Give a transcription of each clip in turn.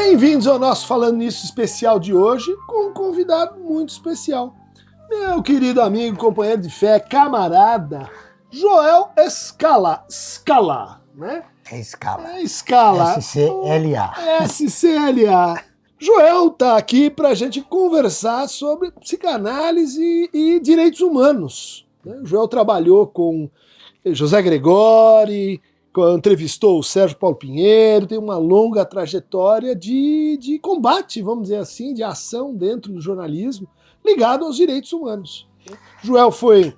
Bem-vindos ao nosso Falando Nisso especial de hoje, com um convidado muito especial. Meu querido amigo, companheiro de fé, camarada, Joel Scala, né? É Scala. É Scala. SCLA. SCLA. Joel tá aqui pra gente conversar sobre psicanálise e direitos humanos. O Joel trabalhou com José Gregori, entrevistou o Sérgio Paulo Pinheiro, tem uma longa trajetória de combate, vamos dizer assim, de ação dentro do jornalismo ligado aos direitos humanos. Joel foi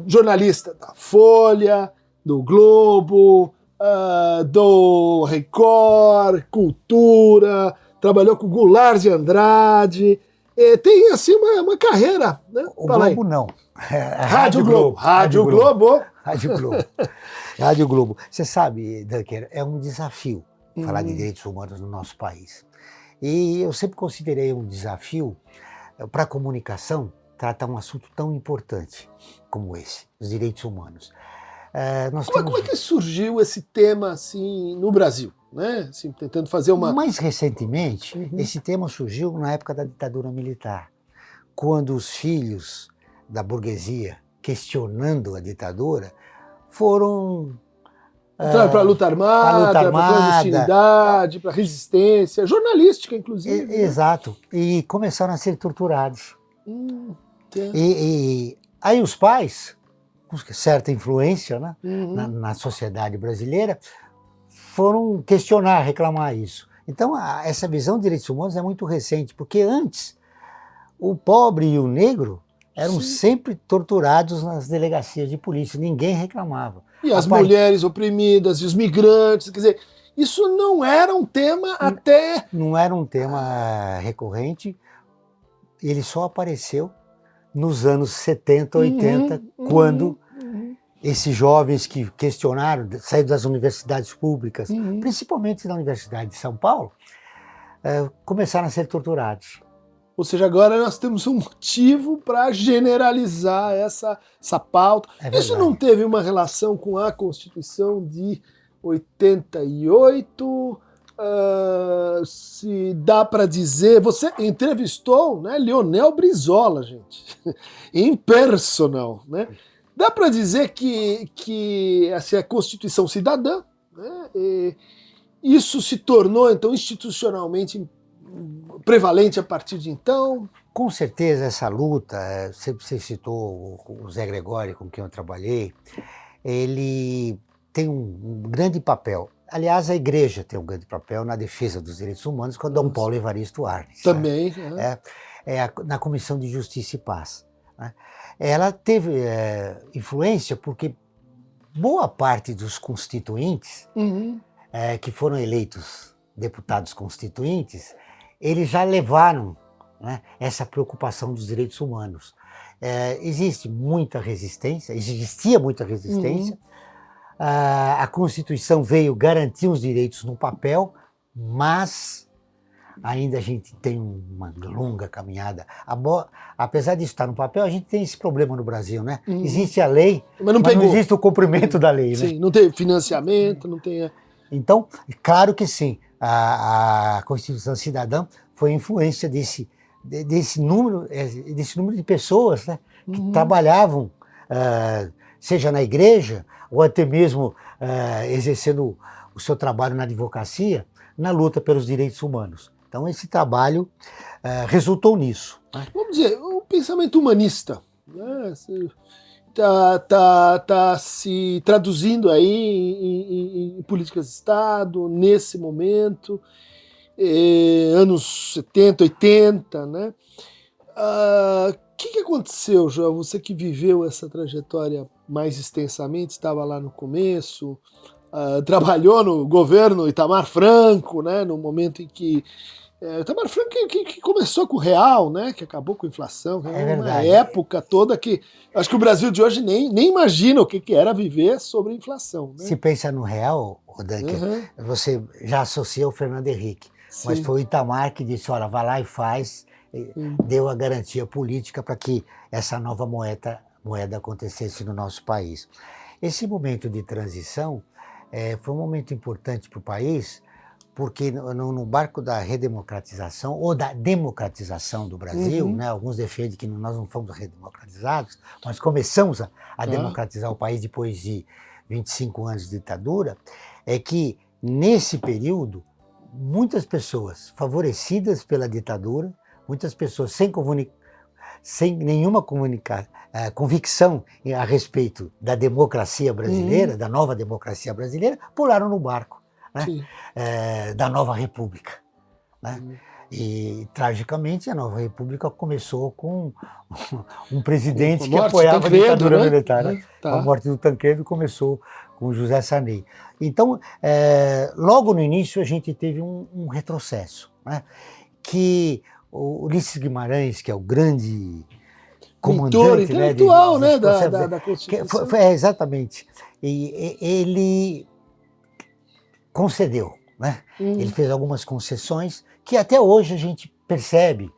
jornalista da Folha, do Globo, do Record, Cultura, trabalhou com Goulart de Andrade, tem assim uma carreira. Né? O Globo não. Rádio Globo. Rádio Globo. Você sabe, Dunker, é um desafio falar de direitos humanos no nosso país. E eu sempre considerei um desafio para a comunicação tratar um assunto tão importante como esse, os direitos humanos. Como é que surgiu esse tema assim no Brasil? Né? Assim, tentando fazer uma... Mais recentemente, esse tema surgiu na época da ditadura militar, quando os filhos da burguesia, questionando a ditadura, foram... Entraram para a luta armada, para a clandestinidade, para a resistência, jornalística, inclusive. Exato. E começaram a ser torturados. Aí os pais, com certa influência, né, na sociedade brasileira, foram questionar, reclamar isso. Então, essa visão de direitos humanos é muito recente, porque antes o pobre e o negro eram sempre torturados nas delegacias de polícia, ninguém reclamava. E as mulheres oprimidas, e os migrantes, quer dizer, isso não era um tema até... Não era um tema recorrente, ele só apareceu nos anos 70, 80, quando esses jovens que questionaram, saíram das universidades públicas, principalmente da Universidade de São Paulo, começaram a ser torturados. Ou seja, agora nós temos um motivo para generalizar essa pauta. Isso não teve uma relação com a Constituição de 88? Se dá para dizer... Você entrevistou, né, Leonel Brizola, gente, em personal, né? Dá para dizer que essa é a Constituição cidadã, né? Isso se tornou, então, institucionalmente prevalente a partir de então? Com certeza essa luta, você citou o Zé Gregori, com quem eu trabalhei, ele tem um grande papel. Aliás, a igreja tem um grande papel na defesa dos direitos humanos com Dom Paulo Evaristo Arnes. Também. Na Comissão de Justiça e Paz. Né? Ela teve influência porque boa parte dos constituintes, que foram eleitos deputados constituintes, eles já levaram, né, essa preocupação dos direitos humanos. Existia muita resistência, a Constituição veio garantir os direitos no papel, mas ainda a gente tem uma longa caminhada. Apesar de estar no papel, a gente tem esse problema no Brasil, né? Existe a lei, mas não existe o cumprimento da lei. Sim, né? Não tem financiamento, não tem... Então, claro que sim, a Constituição Cidadã foi influência desse número de pessoas, né, que trabalhavam, seja na igreja, ou até mesmo exercendo o seu trabalho na advocacia, na luta pelos direitos humanos. Então, esse trabalho resultou nisso. Né? Vamos dizer, o pensamento humanista, né, tá se traduzindo aí em políticas de Estado, nesse momento, anos 70, 80, né? O que aconteceu, João? Você que viveu essa trajetória mais extensamente, estava lá no começo, trabalhou no governo Itamar Franco, né? No momento em que Itamar Franco que começou com o real, né? Que acabou com a inflação, uma época toda que acho que o Brasil de hoje nem imagina o que era viver sobre a inflação. Né? Se pensa no real, Dunker, você já associa o Fernando Henrique, mas foi o Itamar que disse, olha, vai lá e faz, deu a garantia política para que essa nova moeda acontecesse no nosso país. Esse momento de transição foi um momento importante para o país, porque no barco da redemocratização ou da democratização do Brasil, né, alguns defendem que nós não fomos redemocratizados, nós começamos a democratizar o país depois de 25 anos de ditadura, é que nesse período muitas pessoas favorecidas pela ditadura, muitas pessoas sem nenhuma convicção a respeito da democracia brasileira, da nova democracia brasileira, pularam no barco, né? Da nova república. Né? E, tragicamente, a nova república começou com um presidente que apoiava a ditadura militar. Né? A morte do Tancredo começou com José Sarney. Então, logo no início, a gente teve um retrocesso, né? Que o Ulisses Guimarães, que é o grande comandante, intelectual, né, da Constituição. Exatamente. E ele concedeu, né? Ele fez algumas concessões que até hoje a gente percebe.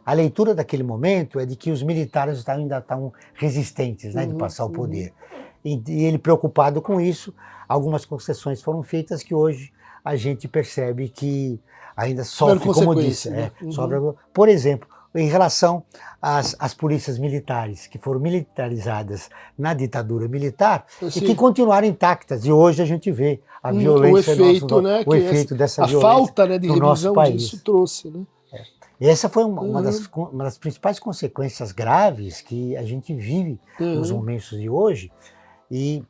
A leitura daquele momento é de que os militares ainda estão resistentes, né, de passar o poder. E ele, preocupado com isso, algumas concessões foram feitas que hoje a gente percebe que ainda sofre, como disse. Sofre, por exemplo, em relação às polícias militares, que foram militarizadas na ditadura militar e que continuaram intactas. E hoje a gente vê a violência, o efeito dessa violência. A falta, né, de revisão disso trouxe. Né? E essa foi uma das principais consequências graves que a gente vive nos momentos de hoje. E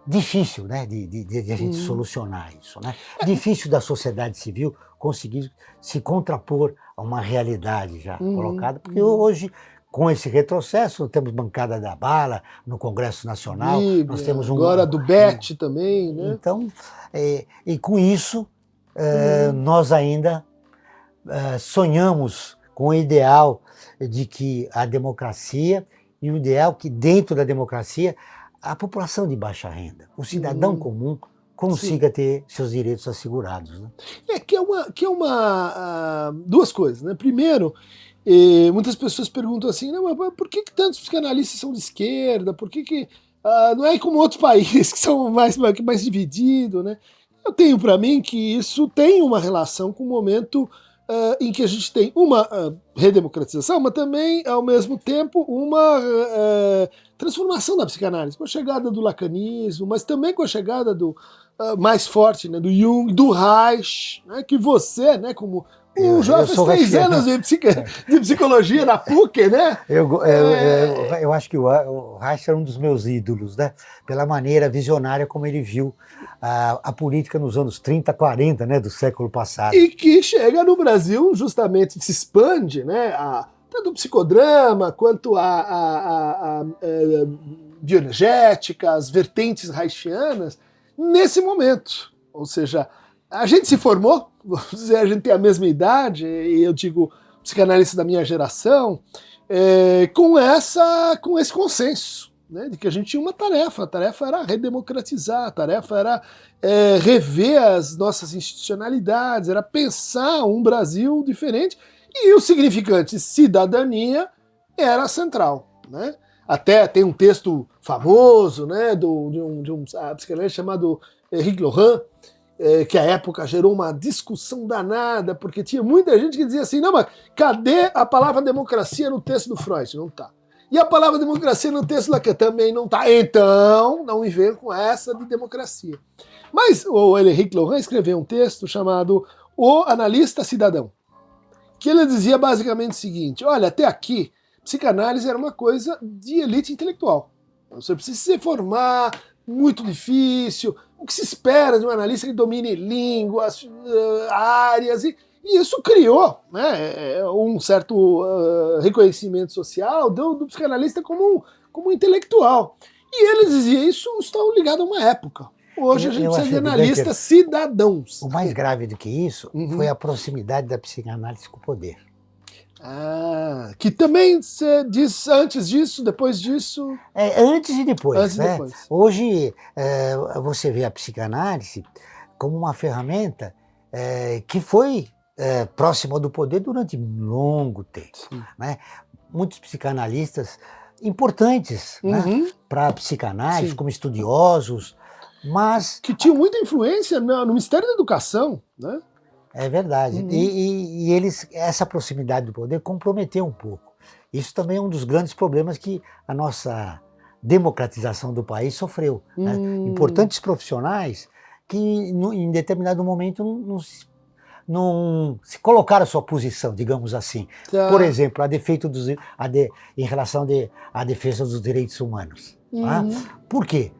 difícil, né, de a gente solucionar isso, né? Difícil da sociedade civil conseguir se contrapor a uma realidade já colocada, porque hoje, com esse retrocesso, temos bancada da bala no Congresso Nacional, nós temos agora do BET também, né? Então, e com isso, nós ainda sonhamos com o ideal de que a democracia, e o ideal que dentro da democracia a população de baixa renda, o cidadão comum, consiga ter seus direitos assegurados. Né? Duas coisas, né? Primeiro, muitas pessoas perguntam assim, não, mas por que tantos psicanalistas são de esquerda? Por que não é como outros países que são mais divididos, né? Eu tenho para mim que isso tem uma relação com o momento em que a gente tem uma redemocratização, mas também, ao mesmo tempo, uma transformação da psicanálise, com a chegada do lacanismo, mas também com a chegada do mais forte, né, do Jung, do Reich, né, que você, né, como o João fez 3 anos de psicologia na PUC, né? Eu acho que o Reich era um dos meus ídolos, né? Pela maneira visionária como ele viu a política nos anos 30, 40, né, do século passado. E que chega no Brasil, justamente, se expande, né, tanto o psicodrama quanto a bioenergética, as vertentes reichianas, nesse momento. Ou seja, a gente se formou, vamos dizer, a gente tem a mesma idade, e eu digo psicanalista da minha geração, com esse consenso, né, de que a gente tinha uma tarefa. A tarefa era redemocratizar, a tarefa era rever as nossas institucionalidades, era pensar um Brasil diferente, e o significante cidadania era central. Né? Até tem um texto famoso, né, de um psicanalista chamado Henrique Laurent, que à época gerou uma discussão danada, porque tinha muita gente que dizia assim, não, mas cadê a palavra democracia no texto do Freud? Não está. E a palavra democracia no texto do Lacan também não está. Então, não me venha com essa de democracia. Mas o Henrique Laurent escreveu um texto chamado O Analista Cidadão, que ele dizia basicamente o seguinte, olha, até aqui, psicanálise era uma coisa de elite intelectual. Você precisa se formar, muito difícil, o que se espera de um analista que domine línguas, áreas, e isso criou, né, um certo reconhecimento social do psicanalista como um intelectual. E ele dizia, isso está ligado a uma época. Hoje a gente precisa de analistas cidadãos. O mais grave do que isso foi a proximidade da psicanálise com o poder. Que também você diz antes disso, depois disso? Antes e depois. Antes né? e depois. Hoje você vê a psicanálise como uma ferramenta que foi próxima do poder durante um longo tempo. Né? Muitos psicanalistas importantes, né, para a psicanálise, como estudiosos, Mas que tinham muita influência no Ministério da Educação, né? é verdade. E eles, essa proximidade do poder comprometeu um pouco. Isso também é um dos grandes problemas que a nossa democratização do país sofreu, né? Importantes profissionais que em determinado momento não se colocaram a sua posição, digamos assim. Tá. Por exemplo, em relação à defesa dos direitos humanos. Tá? Por quê?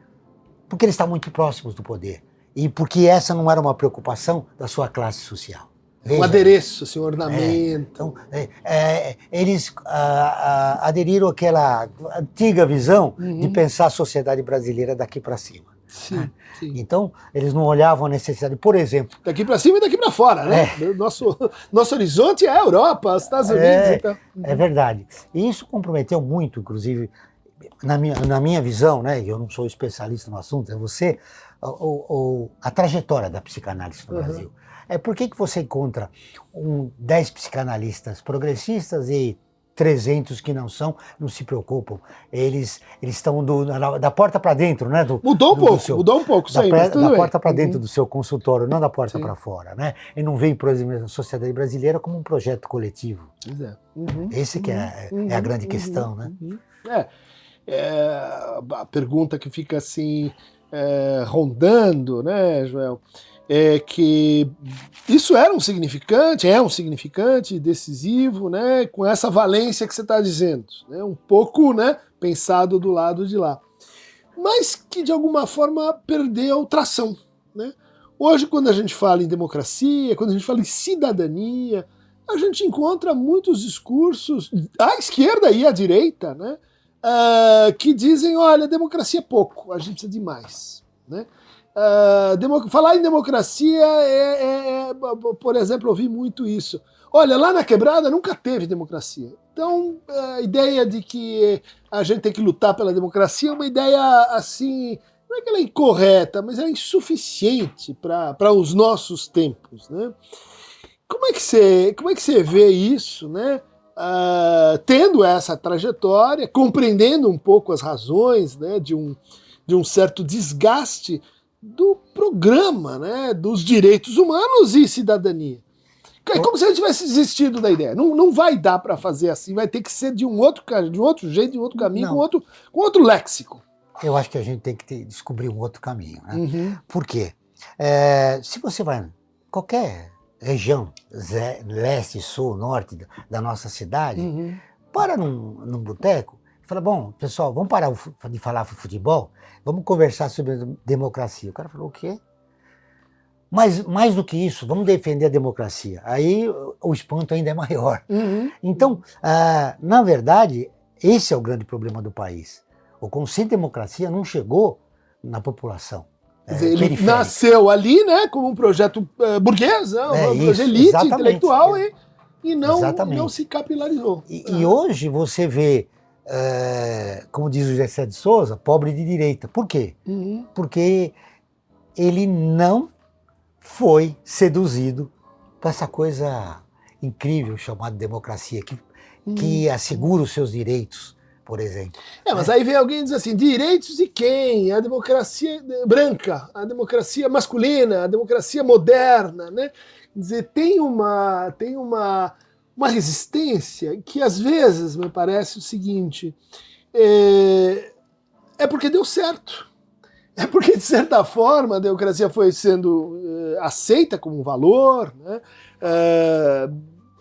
Porque eles estão muito próximos do poder. E porque essa não era uma preocupação da sua classe social. Um adereço, assim, um ornamento. Então, eles aderiram àquela antiga visão de pensar a sociedade brasileira daqui para cima. Sim, sim. Então, eles não olhavam a necessidade, por exemplo... Daqui para cima e daqui para fora, né? Nosso horizonte é a Europa, os Estados Unidos. Então. É verdade. E isso comprometeu muito, inclusive, na minha visão, né? Eu não sou especialista no assunto, é você, a trajetória da psicanálise no Brasil. Por que você encontra 10 psicanalistas progressistas e 300 que não se preocupam? Eles estão da porta para dentro, né? Mudou um pouco isso aí, mas tudo da bem. porta para dentro do seu consultório, não da porta para fora, né? E não veem, por exemplo, a sociedade brasileira como um projeto coletivo. Esse que é a grande questão, né? A pergunta que fica assim rondando, né, Joel, é que isso é um significante decisivo, né, com essa valência que você está dizendo, né, um pouco, né, pensado do lado de lá, mas que de alguma forma perdeu tração, né? Hoje, quando a gente fala em democracia, quando a gente fala em cidadania, a gente encontra muitos discursos à esquerda e à direita, né, que dizem, olha, democracia é pouco, a gente precisa de mais, né? Falar em democracia por exemplo, ouvi muito isso. Olha, lá na Quebrada nunca teve democracia. Então, a ideia de que a gente tem que lutar pela democracia é uma ideia assim, não é que ela é incorreta, mas é insuficiente para os nossos tempos, né? Como é que você vê isso, né? Tendo essa trajetória, compreendendo um pouco as razões, né, de um certo desgaste do programa, né, dos direitos humanos e cidadania. É como se ele tivesse desistido da ideia. Não vai dar para fazer assim, vai ter que ser de um outro jeito, de um outro caminho, com outro léxico. Eu acho que a gente tem que descobrir um outro caminho, né? Por quê? Se você vai em qualquer região, leste, sul, norte da nossa cidade, para num boteco e fala, bom, pessoal, vamos parar de falar futebol, vamos conversar sobre democracia. O cara falou, o quê? Mas mais do que isso, vamos defender a democracia. Aí o espanto ainda é maior. Então, na verdade, esse é o grande problema do país. O conceito de democracia não chegou na população. Ele nasceu ali, né, como um projeto burguês, um projeto elite, intelectual, e não se capilarizou. E hoje você vê, como diz o Gessé de Souza, pobre de direita. Por quê? Porque ele não foi seduzido por essa coisa incrível chamada democracia, que assegura os seus direitos, por exemplo. Mas aí vem alguém e diz assim, direitos de quem? A democracia branca, a democracia masculina, a democracia moderna, né? Quer dizer, tem uma resistência que às vezes me parece o seguinte, é porque deu certo. É porque, de certa forma, a democracia foi sendo aceita como um valor, né?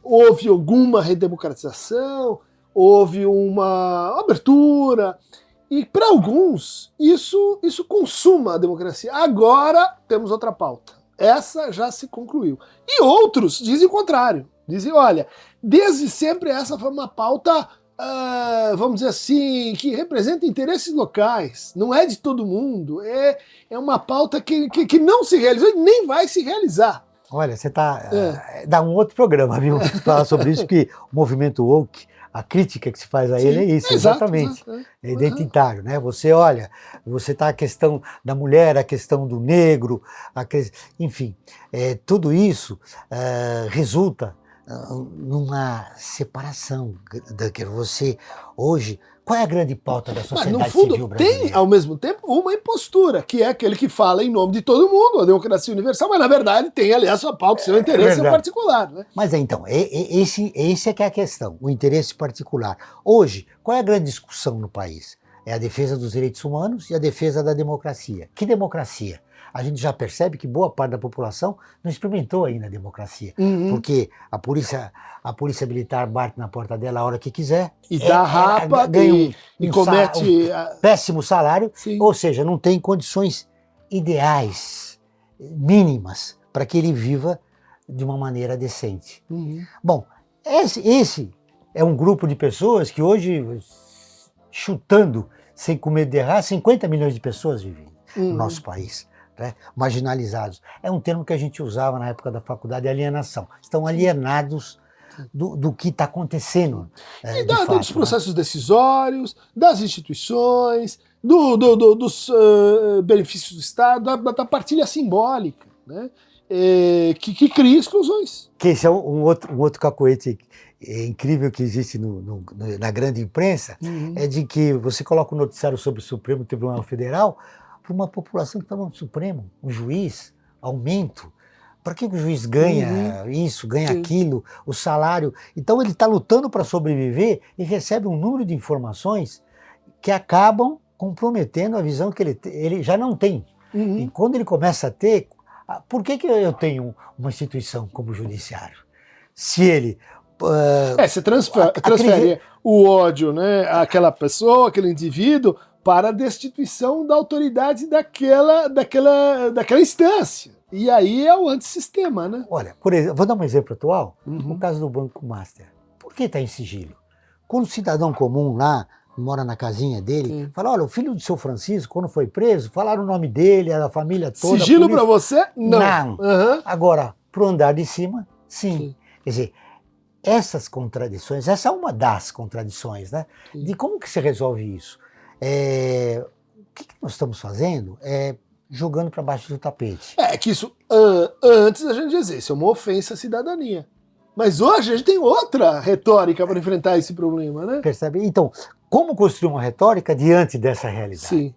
Houve alguma redemocratização, houve uma abertura, e para alguns isso consuma a democracia. Agora temos outra pauta. Essa já se concluiu. E outros dizem o contrário. Dizem, olha, desde sempre essa foi uma pauta, vamos dizer assim, que representa interesses locais, não é de todo mundo, é uma pauta que não se realizou e nem vai se realizar. Olha, você dá um outro programa, viu? Falar sobre isso, que o movimento woke, a crítica que se faz a ele é isso, exatamente. É identitário, né? Você olha, você tá a questão da mulher, a questão do negro, enfim, tudo isso resulta numa separação. Você, hoje, qual é a grande pauta da Mas, sociedade no fundo, civil brasileira? tem, ao mesmo tempo, uma impostura, que é aquele que fala em nome de todo mundo, a democracia universal, mas, na verdade, tem ali a sua pauta, seu interesse particular. Né? Mas, então, esse é que é a questão, o interesse particular. Hoje, qual é a grande discussão no país? É a defesa dos direitos humanos e a defesa da democracia. Que democracia? A gente já percebe que boa parte da população não experimentou ainda a democracia. Porque a polícia militar bate na porta dela a hora que quiser. E dá rapa, ganha e comete... péssimo salário. Sim. Ou seja, não tem condições ideais, mínimas, para que ele viva de uma maneira decente. Bom, esse é um grupo de pessoas que hoje, chutando, sem com medo de errar, 50 milhões de pessoas vivem no nosso país. Né? Marginalizados. É um termo que a gente usava na época da faculdade, alienação. Estão alienados do que está acontecendo. E dos processos decisórios, das instituições, dos benefícios do Estado, da partilha simbólica, né? Que cria exclusões. Que esse é um outro cacoete incrível que existe na grande imprensa, é de que você coloca um noticiário sobre o Supremo Tribunal Federal para uma população que está no Supremo, um juiz, aumento. Para que o juiz ganha isso, ganha aquilo, o salário? Então ele está lutando para sobreviver e recebe um número de informações que acabam comprometendo a visão que ele já não tem. E quando ele começa a ter, por que eu tenho uma instituição como o judiciário? Se ele... você transfere o ódio, né, àquela pessoa, aquele indivíduo, para a destituição da autoridade daquela instância. E aí é o antissistema, né? Olha, por exemplo, vou dar um exemplo atual, o caso do Banco Master. Por que está em sigilo? Quando o cidadão comum lá, mora na casinha dele, fala, olha, o filho do seu Francisco, quando foi preso, falaram o nome dele, a família toda. Sigilo para você? Não. Agora, pro andar de cima, sim. Quer dizer, essas contradições, essa é uma das contradições, né? De como que se resolve isso? O que nós estamos fazendo jogando para baixo do tapete. Que isso, antes a gente dizia, isso é uma ofensa à cidadania. Mas hoje a gente tem outra retórica para enfrentar esse problema, né? Percebe? Então, como construir uma retórica diante dessa realidade? Sim.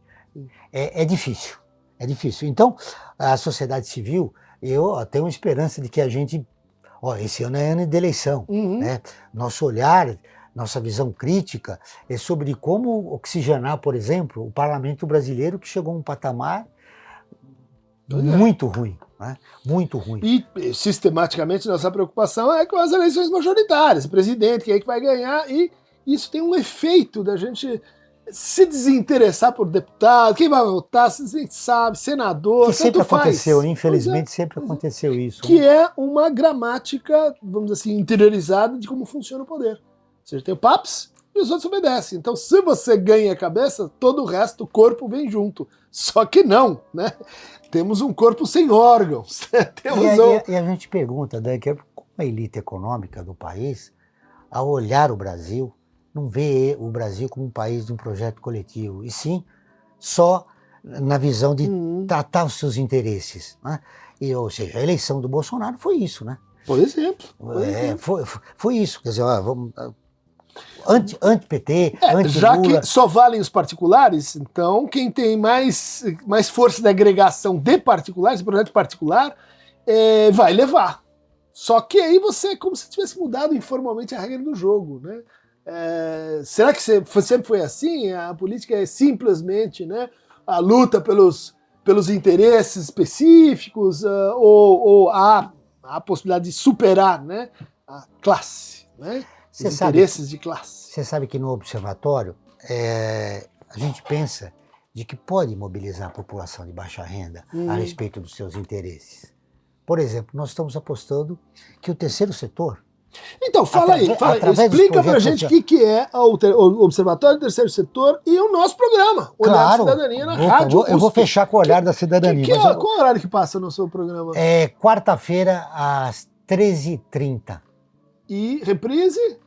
É difícil, é difícil. Então, a sociedade civil, eu tenho uma esperança de que a gente... esse ano é ano de eleição, né? Nosso olhar, nossa visão crítica é sobre como oxigenar, por exemplo, o parlamento brasileiro, que chegou a um patamar muito ruim. Né? Muito ruim. E sistematicamente nossa preocupação é com as eleições majoritárias, presidente, quem é que vai ganhar, e isso tem um efeito da gente se desinteressar por deputado, quem vai votar, a gente sabe, senador, que sempre aconteceu, infelizmente sempre aconteceu isso. Que é uma gramática, vamos dizer assim, interiorizada de como funciona o poder. Ou seja, tem o PAPS e os outros obedecem. Então, se você ganha a cabeça, todo o resto, o corpo vem junto. Só que não, né? Temos um corpo sem órgãos. E a gente pergunta, né, que como a elite econômica do país, ao olhar o Brasil, não vê o Brasil como um país de um projeto coletivo, e sim só na visão de tratar os seus interesses. Né? Ou seja, a eleição do Bolsonaro foi isso, né? Por exemplo. Foi isso. Quer dizer, vamos... Anti-PT, anti-Lula. Já que só valem os particulares, então quem tem mais força de agregação de particulares, de projeto particular, vai levar. Só que aí você é como se tivesse mudado informalmente a regra do jogo, né? Será que sempre foi assim? A política é simplesmente, né, a luta pelos interesses específicos, ou há a possibilidade de superar, né, a classe, né? Os interesses de classe. Você sabe que no observatório a gente pensa de que pode mobilizar a população de baixa renda a respeito dos seus interesses. Por exemplo, nós estamos apostando que o terceiro setor... Então, fala aí, explica pra gente o que é o Observatório do Terceiro Setor e o nosso programa, Olhar da Cidadania na Rádio USP. Eu vou fechar com o Olhar da Cidadania. Qual é o horário que passa no seu programa? Quarta-feira, às 13h30. E reprise?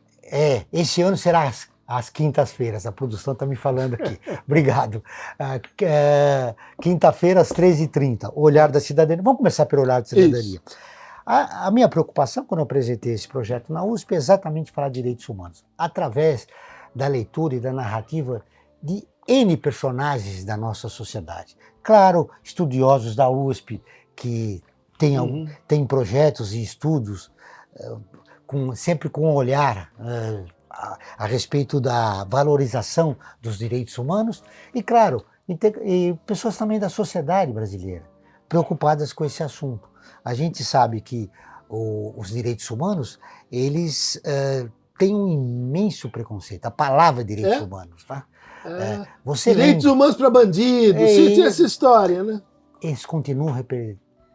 Esse ano será às quintas-feiras, a produção está me falando aqui. Obrigado. Quinta-feira, às 13h30, Olhar da Cidadania. Vamos começar pelo Olhar da Cidadania. Isso. A minha preocupação quando eu apresentei esse projeto na USP é exatamente falar de direitos humanos, através da leitura e da narrativa de N personagens da nossa sociedade. Claro, estudiosos da USP que têm projetos e estudos sempre com um olhar a respeito da valorização dos direitos humanos e, claro, e pessoas também da sociedade brasileira preocupadas com esse assunto. A gente sabe que os direitos humanos, eles têm um imenso preconceito. A palavra direitos humanos, tá? Direitos humanos para bandidos, tinha essa história, né? Eles continuam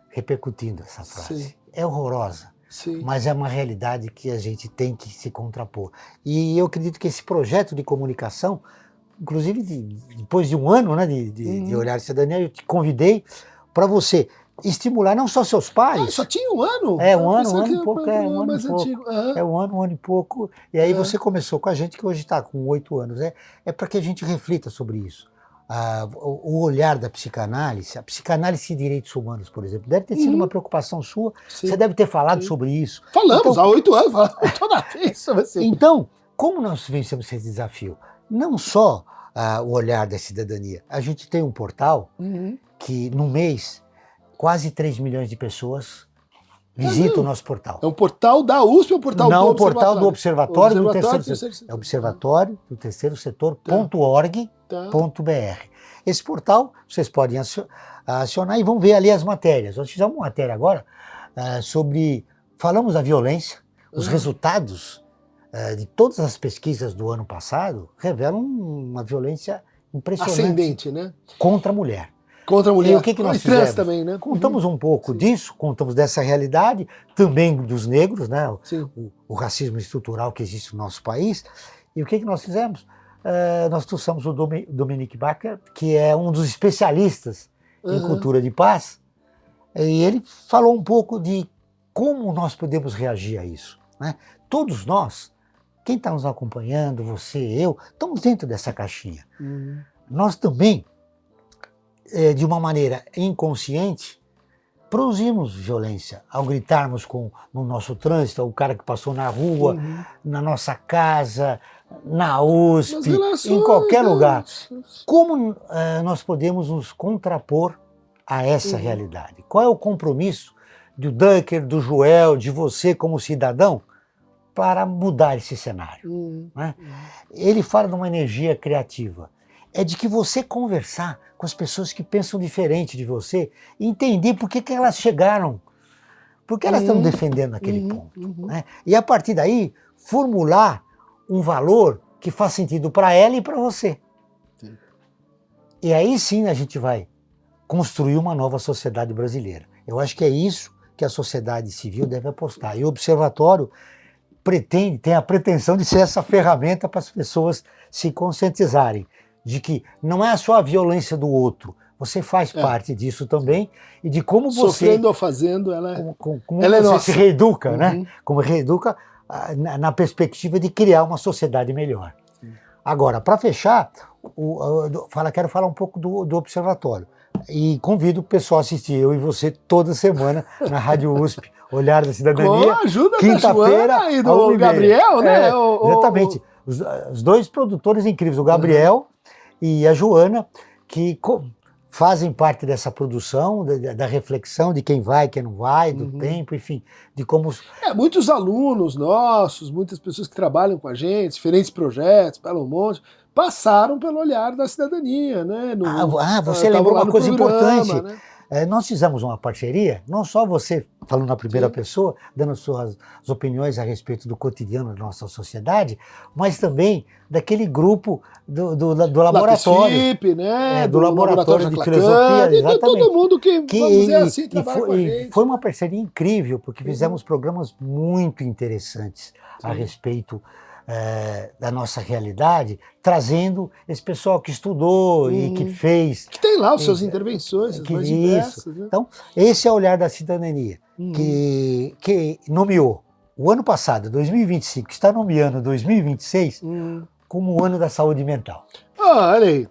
repercutindo essa frase. Sim. É horrorosa, sim, mas é uma realidade que a gente tem que se contrapor. E eu acredito que esse projeto de comunicação, inclusive depois de um ano, né, de Olhar de Cidadania, eu te convidei para você estimular não só seus pais. Só tinha um ano? Um ano e pouco. Um ano e pouco. Uhum. É um ano e pouco. E aí você começou com a gente, que hoje está com 8 anos. É para que a gente reflita sobre isso. O olhar da psicanálise, a psicanálise de direitos humanos, por exemplo, deve ter sido uma preocupação sua. Sim. Você deve ter falado sobre isso. Falamos, então, há 8 anos, falamos toda vez sobre isso. Então, como nós vencemos esse desafio? Não só o olhar da cidadania. A gente tem um portal que, no mês, quase 3 milhões de pessoas visitam o nosso portal. É um portal da USP ou um portal não, do Observatório? Não, o portal do Observatório do Terceiro Setor. É Observatório do Terceiro Setor.org.br. Esse portal vocês podem acionar e vão ver ali as matérias. Nós fizemos uma matéria agora falamos da violência, os resultados de todas as pesquisas do ano passado revelam uma violência impressionante. Ascendente, né? Contra a mulher. Contra a mulher. E o que nós fizemos? Também, né? Contamos um pouco disso, contamos dessa realidade, também dos negros, né? O racismo estrutural que existe no nosso país. E o que nós fizemos? Nós trouxemos o Dominique Bacher, que é um dos especialistas em cultura de paz, e ele falou um pouco de como nós podemos reagir a isso, né? Todos nós, quem está nos acompanhando, você, eu, estamos dentro dessa caixinha. Nós também, de uma maneira inconsciente, produzimos violência ao gritarmos no nosso trânsito, o cara que passou na rua, na nossa casa, na USP, em qualquer lugar. Como nós podemos nos contrapor a essa realidade? Qual é o compromisso do Dunker, do Joel, de você como cidadão para mudar esse cenário? Né? Ele fala de uma energia criativa. É de que você conversar com as pessoas que pensam diferente de você e entender por que elas chegaram, por que elas estão defendendo aquele ponto. Né? E a partir daí, formular um valor que faz sentido para ela e para você. E aí sim a gente vai construir uma nova sociedade brasileira. Eu acho que é isso que a sociedade civil deve apostar. E o Observatório tem a pretensão de ser essa ferramenta para as pessoas se conscientizarem de que não é só a violência do outro, você faz parte disso também, e de como você... Sofrendo ou fazendo, ela é nossa. Se reeduca, né? Como reeduca na perspectiva de criar uma sociedade melhor. Agora, para fechar, quero falar um pouco do Observatório. E convido o pessoal a assistir, eu e você, toda semana, na Rádio USP, Olhar da Cidadania. Com a ajuda da Joana e do Gabriel, né? Exatamente. Os dois produtores incríveis, o Gabriel e a Joana, que fazem parte dessa produção, da reflexão de quem vai, quem não vai, do tempo, enfim, de como... Muitos alunos nossos, muitas pessoas que trabalham com a gente, diferentes projetos, Belo Monte, passaram pelo Olhar da Cidadania, né? Você lembrou uma coisa importante. Né? Nós fizemos uma parceria, não só você falando na primeira pessoa, dando suas opiniões a respeito do cotidiano da nossa sociedade, mas também daquele grupo do laboratório. FIP, né? Do laboratório de filosofia, exatamente. Todo mundo que vamos dizer assim, trabalha com a gente. Foi uma parceria incrível, porque fizemos programas muito interessantes a respeito da nossa realidade, trazendo esse pessoal que estudou e que fez... Que tem lá as suas intervenções, as mais diversas. Né? Então, esse é o Olhar da Cidadania, que nomeou o ano passado, 2025, que está nomeando 2026, como o ano da saúde mental. Olha aí,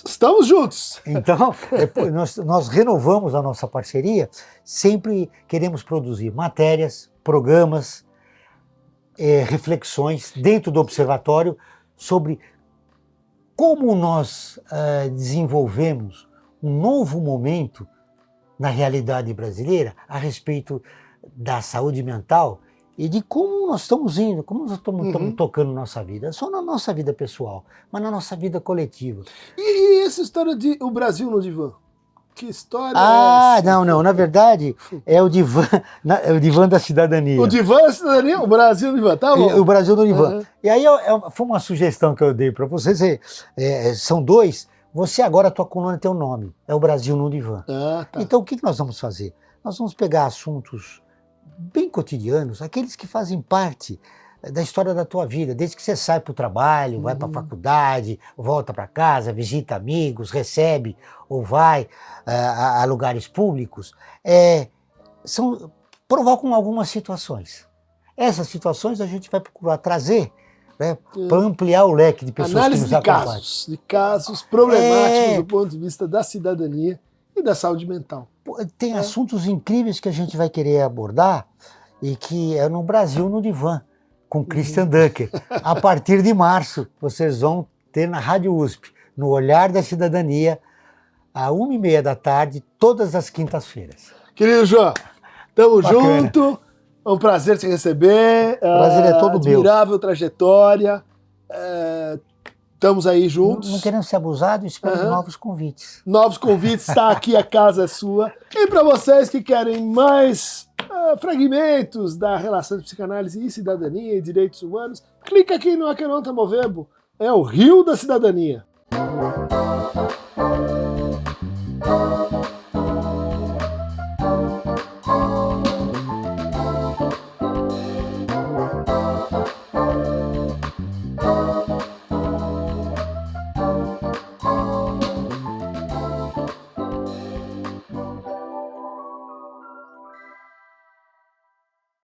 estamos juntos. Então, nós renovamos a nossa parceria, sempre queremos produzir matérias, programas, reflexões dentro do observatório sobre como nós desenvolvemos um novo momento na realidade brasileira a respeito da saúde mental e de como nós estamos indo, como nós estamos tocando nossa vida, só na nossa vida pessoal, mas na nossa vida coletiva. E essa história de o Brasil no divã? Que história é essa? Não, na verdade é o divã da cidadania. O divã da cidadania, o Brasil no divã, tá bom. O Brasil no divã. E aí foi uma sugestão que eu dei para vocês, são dois, você agora, a tua coluna tem um nome, é o Brasil no divã. Tá. Então o que nós vamos fazer? Nós vamos pegar assuntos bem cotidianos, aqueles que fazem parte da história da tua vida, desde que você sai para o trabalho, vai para a faculdade, volta para casa, visita amigos, recebe ou vai a lugares públicos, provocam algumas situações. Essas situações a gente vai procurar trazer, né, para ampliar o leque de pessoas análise que nos acompanham. De casos problemáticos do ponto de vista da cidadania e da saúde mental. Tem assuntos incríveis que a gente vai querer abordar e que é no Brasil no divã, com Christian Dunker. A partir de março, vocês vão ter na Rádio USP, no Olhar da Cidadania, às 1h30 da tarde, todas as quintas-feiras. Querido João, tamo junto, é um prazer te receber. Prazer é todo meu. Admirável trajetória. Estamos aí juntos. Não querendo ser abusado, espero novos convites. Novos convites, está aqui, a casa é sua. E para vocês que querem mais fragmentos da relação de psicanálise e cidadania e direitos humanos, clica aqui no Aqueronta Movebo. É o Rio da Cidadania.